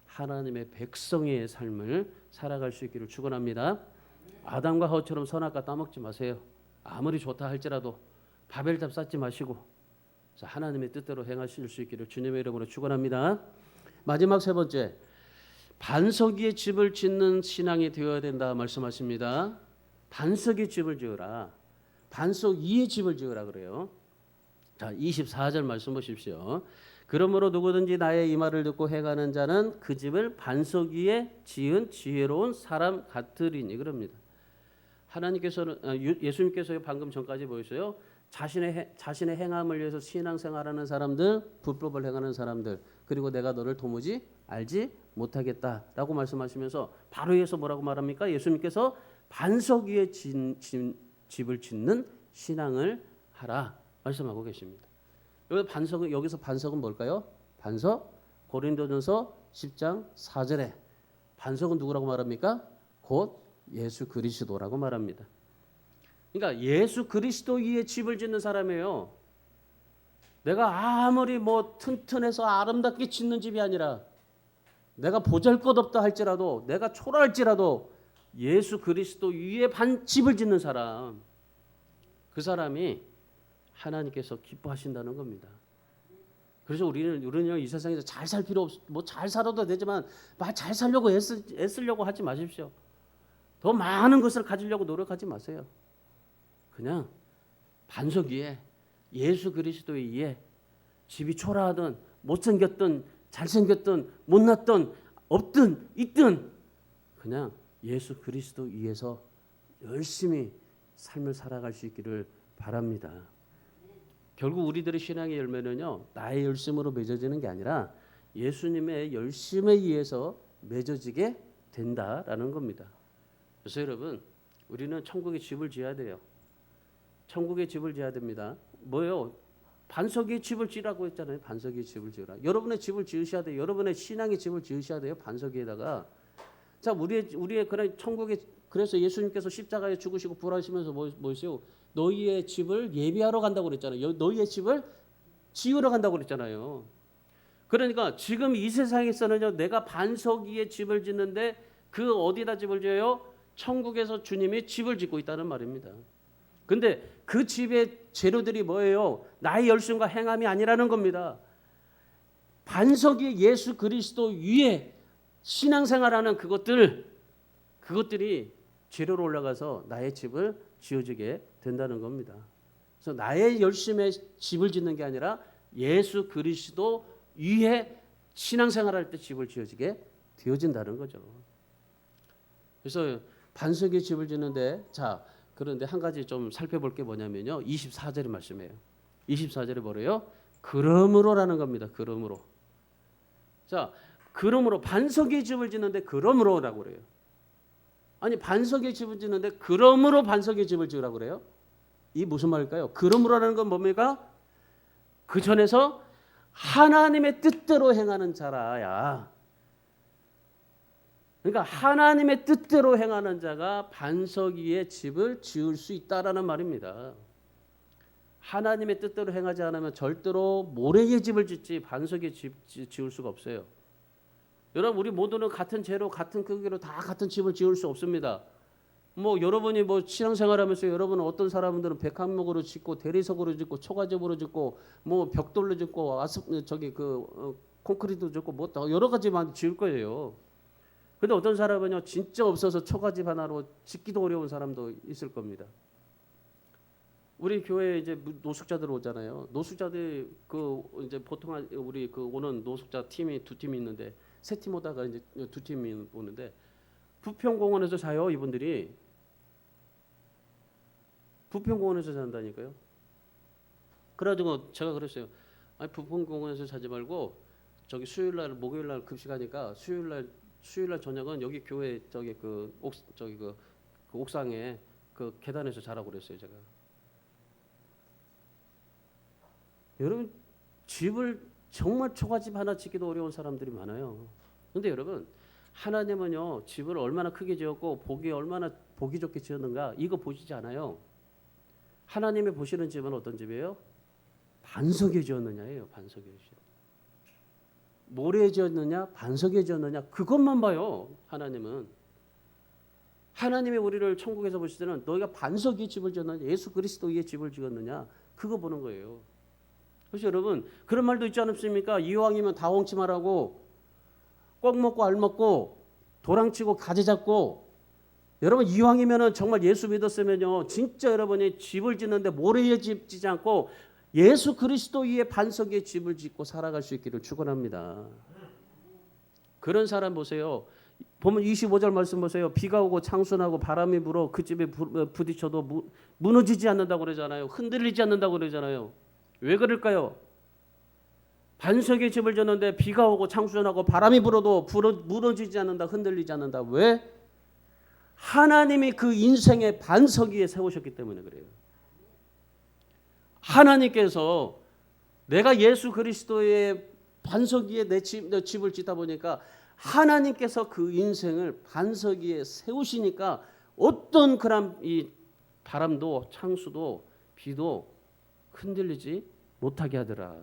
하나님의 백성의 삶을 살아갈 수 있기를 축원합니다. 아담과 하와처럼 선악과 따먹지 마세요. 아무리 좋다 할지라도 바벨탑 쌓지 마시고 하나님의 뜻대로 행하실 수 있기를 주님의 이름으로 축원합니다. 마지막 세 번째, 반석 위에 집을 짓는 신앙이 되어야 된다 말씀하십니다. 반석 위에 집을 지으라. 반석 위에 집을 지으라 그래요. 자, 24절 말씀 보십시오. 그러므로 누구든지 나의 이 말을 듣고 행하는 자는 그 집을 반석 위에 지은 지혜로운 사람 같으리니 그럽니다. 하나님께서는 예수님께서 방금 전까지 보였어요. 자신의 행함을 위해서 신앙생활하는 사람들, 불법을 행하는 사람들, 그리고 내가 너를 도무지 알지 못하겠다라고 말씀하시면서 바로 이어서 뭐라고 말합니까? 예수님께서 반석 위에 집을 짓는 신앙을 하라 말씀하고 계십니다. 여기서 반석은 뭘까요? 반석, 고린도전서 10장 4절에 반석은 누구라고 말합니까? 곧 예수 그리스도라고 말합니다. 그러니까 예수 그리스도 위에 집을 짓는 사람이에요. 내가 아무리 튼튼해서 아름답게 짓는 집이 아니라 내가 보잘것없다 할지라도 내가 초라할지라도 예수 그리스도 위에 집을 짓는 사람, 그 사람이 하나님께서 기뻐하신다는 겁니다. 그래서 우리는 이 세상에서 잘 살 필요 없, 잘 살아도 되지만 잘 살려고 애쓰려고 하지 마십시오. 더 많은 것을 가지려고 노력하지 마세요. 그냥 반석 위에 예수 그리스도 위에 집이 초라하든 못생겼든 잘생겼든 못났든 없든 있든 그냥 예수 그리스도 위에서 열심히 삶을 살아갈 수 있기를 바랍니다. 결국 우리들의 신앙의 열매는요, 나의 열심으로 맺어지는 게 아니라 예수님의 열심에 의해서 맺어지게 된다라는 겁니다. 그래서 여러분, 우리는 천국의 집을 지어야 돼요. 천국의 집을 지어야 됩니다. 뭐요? 반석의 집을 지으라고 했잖아요. 반석의 집을 지으라. 여러분의 집을 지으셔야 돼요. 여러분의 신앙의 집을 지으셔야 돼요. 반석 위에다가. 자, 우리의 그런 천국의, 그래서 예수님께서 십자가에 죽으시고 부활하시면서 뭐였어요? 너희의 집을 예비하러 간다고 그랬잖아요. 너희의 집을 지으러 간다고 그랬잖아요. 그러니까 지금 이 세상에서는요, 내가 반석 위에 집을 짓는데 그 어디다 집을 지어요? 천국에서 주님이 집을 짓고 있다는 말입니다. 근데 그 집의 재료들이 뭐예요? 나의 열심과 행함이 아니라는 겁니다. 반석 위에 예수 그리스도 위에 신앙생활하는 그것들이 재료로 올라가서 나의 집을 지어지게 된다는 겁니다. 그래서 나의 열심에 집을 짓는 게 아니라 예수 그리스도 위에 신앙생활할 때 집을 지어지게 되어진다는 거죠. 그래서 반석에 집을 짓는데, 자, 그런데 한 가지 좀 살펴볼 게 뭐냐면요, 24절의 말씀이에요. 24절에 뭐래요? 그러므로라는 겁니다. 그러므로. 자, 그러므로 반석에 집을 짓는데 그러므로라고 그래요. 아니, 반석에 집을 짓는데 그러므로 반석에 집을 지으라고 그래요? 이 무슨 말일까요? 그러므로라는 건 뭡니까? 그 전에서 하나님의 뜻대로 행하는 자라야. 그러니까 하나님의 뜻대로 행하는 자가 반석 위에 집을 지을 수 있다라는 말입니다. 하나님의 뜻대로 행하지 않으면 절대로 모래에 집을 짓지 반석에 지을 수가 없어요. 여러분, 우리 모두는 같은 재료, 같은 크기로 다 같은 집을 지을 수 없습니다. 여러분이 신앙생활하면서 여러분은 어떤 사람들은 백합목으로 짓고 대리석으로 짓고 초가집으로 짓고 벽돌로 짓고 콘크리트 짓고 여러 가지만 지을 거예요. 근데 어떤 사람은요, 진짜 없어서 초가집 하나로 짓기도 어려운 사람도 있을 겁니다. 우리 교회에 이제 노숙자들 오잖아요. 노숙자들 이제 보통 우리 오는 노숙자 팀이 두 팀이 있는데 세 팀 오다가 이제 두 팀이 오는데 부평공원에서 자요. 이분들이 부평공원에서 잔다니까요. 그래가지고 제가 그랬어요. 아니, 부평공원에서 자지 말고 저기 수요일날 목요일날 급식하니까 수요일날 저녁은 여기 교회 그 옥상에 그 계단에서 자라고 그랬어요. 제가. 여러분, 집을 정말 초가집 하나 짓기도 어려운 사람들이 많아요. 근데 여러분, 하나님은요, 집을 얼마나 크게 지었고 복이 얼마나 보기 좋게 지었는가 이거 보시지 않아요. 하나님이 보시는 집은 어떤 집이에요? 반석에 지었느냐예요. 반석에 지었느냐. 모래에 지었느냐 반석에 지었느냐 그것만 봐요. 하나님은. 하나님이 우리를 천국에서 보실 때는 너희가 반석 위에 집을 지었느냐 예수 그리스도 위에 집을 지었느냐 그거 보는 거예요. 그래서 여러분 그런 말도 있지 않습니까? 이왕이면 다 엉치 말하고 꼭 먹고 알 먹고 도랑치고 가지 잡고 여러분 이왕이면은 정말 예수 믿었으면요 진짜 여러분이 집을 짓는데 모래에 집 짓지 않고 예수 그리스도 위에 반석 위에 집을 짓고 살아갈 수 있기를 축원합니다. 그런 사람 보세요. 보면 25절 말씀 보세요. 비가 오고 창수나고 바람이 불어 그 집에 부딪혀도 무너지지 않는다고 그러잖아요. 흔들리지 않는다고 그러잖아요. 왜 그럴까요? 반석의 집을 졌는데 비가 오고 창수나고 바람이 불어도 무너지지 않는다. 흔들리지 않는다. 왜? 하나님이 그 인생의 반석 위에 세우셨기 때문에 그래요. 하나님께서 내가 예수 그리스도의 반석 위에 내 집을 짓다 보니까 하나님께서 그 인생을 반석 위에 세우시니까 어떤 그런 이 바람도 창수도 비도 흔들리지 못하게 하더라.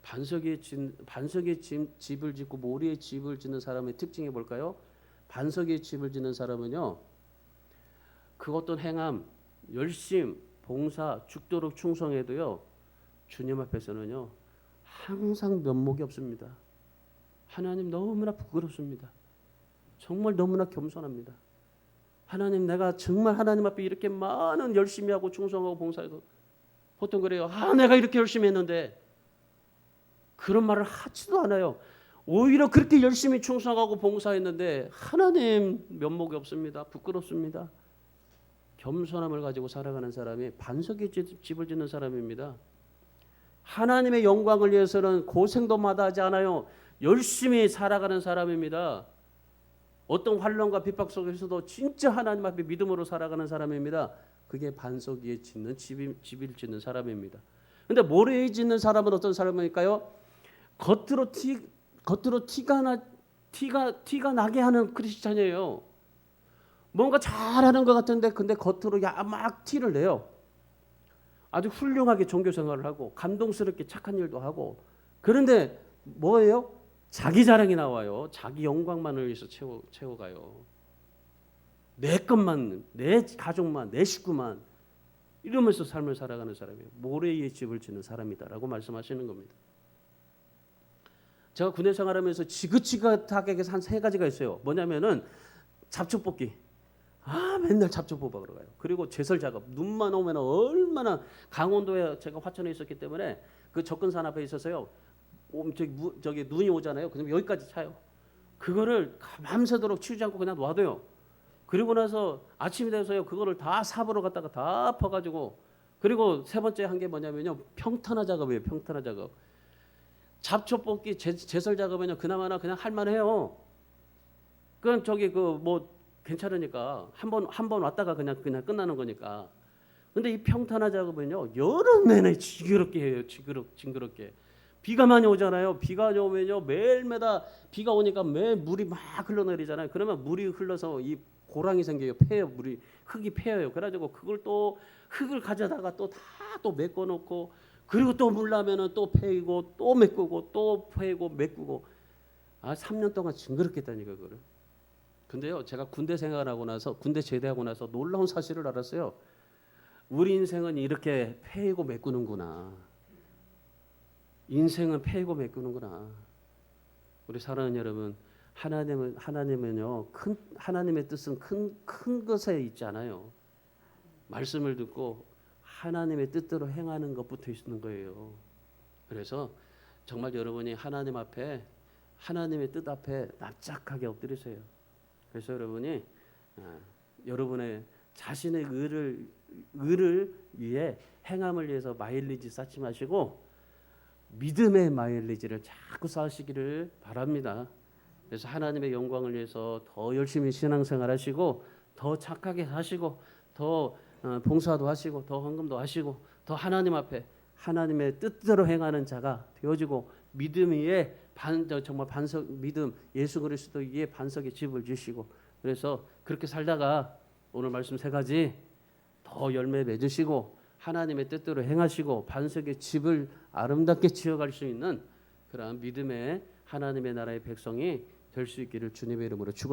반석에 집을 짓고 모래에 집을 짓는 사람의 특징이 뭘까요? 반석에 집을 짓는 사람은요. 그 어떤 행함, 열심, 봉사, 죽도록 충성해도요. 주님 앞에서는요. 항상 면목이 없습니다. 하나님 너무나 부끄럽습니다. 정말 너무나 겸손합니다. 하나님 내가 정말 하나님 앞에 이렇게 많은 열심히 하고 충성하고 봉사해도 보통 그래요. 내가 이렇게 열심히 했는데 그런 말을 하지도 않아요. 오히려 그렇게 열심히 충성하고 봉사했는데 하나님 면목이 없습니다. 부끄럽습니다. 겸손함을 가지고 살아가는 사람이 반석에 집을 짓는 사람입니다. 하나님의 영광을 위해서는 고생도 마다하지 않아요. 열심히 살아가는 사람입니다. 어떤 환난과 핍박 속에서도 진짜 하나님 앞에 믿음으로 살아가는 사람입니다. 그게 반석 위에 짓는 집을 짓는 사람입니다. 그런데 모래에 짓는 사람은 어떤 사람일까요? 겉으로 티가 나게 하는 크리스찬이에요. 뭔가 잘하는 것 같은데 근데 겉으로 막 티를 내요. 아주 훌륭하게 종교 생활을 하고 감동스럽게 착한 일도 하고 그런데 뭐예요? 자기 자랑이 나와요. 자기 영광만을 위해서 채워가요. 내 것만, 내 가족만, 내 식구만 이러면서 삶을 살아가는 사람이에요. 모래에 집을 짓는 사람이다라고 말씀하시는 겁니다. 제가 군대 생활하면서 지긋지긋하게 한 3가지가 있어요. 뭐냐면은 잡초 뽑기. 맨날 잡초 뽑아러 가요. 그리고 제설 작업. 눈만 오면 얼마나 강원도에 제가 화천에 있었기 때문에 그 접근산 앞에 있어서요. 저기 눈이 오잖아요. 그럼 여기까지 차요. 그거를 밤새도록 치우지 않고 그냥 놔둬요. 그리고 나서 아침이 돼서요. 그거를 다 삽으로 갖다가 다 퍼가지고 그리고 세 번째 한 게 뭐냐면요. 평탄화 작업이에요. 평탄화 작업. 잡초 뽑기 제설 작업은요. 그나마나 그냥 할만해요. 그럼 저기 괜찮으니까 한 번 왔다가 그냥 끝나는 거니까. 근데 이 평탄화 작업은요. 여름 내내 징그럽게 해요. 징그럽게. 비가 많이 오잖아요. 비가 오면요. 매일매다 비가 오니까 매일 물이 막 흘러내리잖아요. 그러면 물이 흘러서 이 고랑이 생겨요. 흙이 패여요. 그래가지고 그걸 또 흙을 가져다가 또 메꿔 놓고 그리고 또 물 나면은 또 패이고 또 메꾸고 또 패이고 메꾸고 3년 동안 징그럽겠다니까 그거를. 근데요, 제가 군대 제대하고 나서 놀라운 사실을 알았어요. 우리 인생은 이렇게 패이고 메꾸는구나. 인생은 패이고 메꾸는구나. 우리 사랑하는 여러분, 하나님은요, 하나님의 뜻은 큰 것에 있지 않아요. 말씀을 듣고 하나님의 뜻대로 행하는 것부터 있는 거예요. 그래서 정말 여러분이 하나님의 뜻 앞에 납작하게 엎드리세요. 그래서 여러분이 여러분의 자신의 의를 위해 행함을 위해서 마일리지 쌓지 마시고 믿음의 마일리지를 자꾸 쌓으시기를 바랍니다. 그래서 하나님의 영광을 위해서 더 열심히 신앙생활하시고 더 착하게 하시고 더 봉사도 하시고 더 헌금도 하시고 더 하나님 앞에 하나님의 뜻대로 행하는 자가 되어지고 믿음 위에 정말 반석 믿음 예수 그리스도 위에 반석의 집을 지시고 그래서 그렇게 살다가 오늘 말씀 세 가지 더 열매 맺으시고 하나님의 뜻대로 행하시고 반석의 집을 아름답게 지어갈 수 있는 그러한 믿음의 하나님의 나라의 백성이 될 수 있기를 주님의 이름으로 축원합니다.